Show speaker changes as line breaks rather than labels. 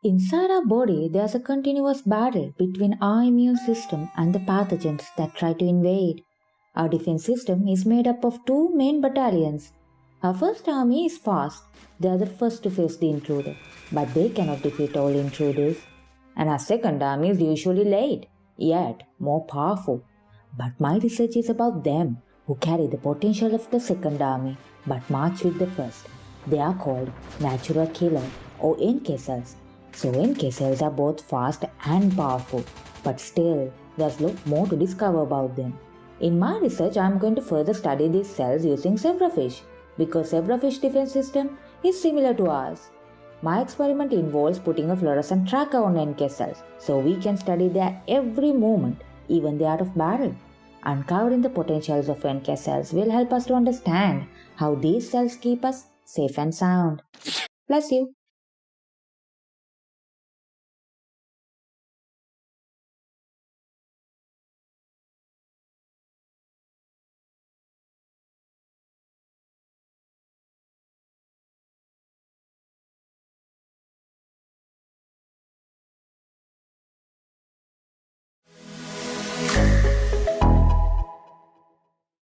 Inside our body, there's a continuous battle between our immune system and the pathogens that try to invade. Our defense system is made up of two main battalions. Our first army is fast. They are the first to face the intruder, but they cannot defeat all intruders. And our second army is usually late, yet more powerful. But my research is about them, who carry the potential of the second army, but march with the first. They are called natural killer or NK cells. So NK cells are both fast and powerful, but still there's more to discover about them. In my research, I am going to further study these cells using zebrafish, because zebrafish defense system is similar to ours. My experiment involves putting a fluorescent tracker on NK cells, so we can study their every movement, even the art of battle. Uncovering the potentials of NK cells will help us to understand how these cells keep us safe and sound. Bless you.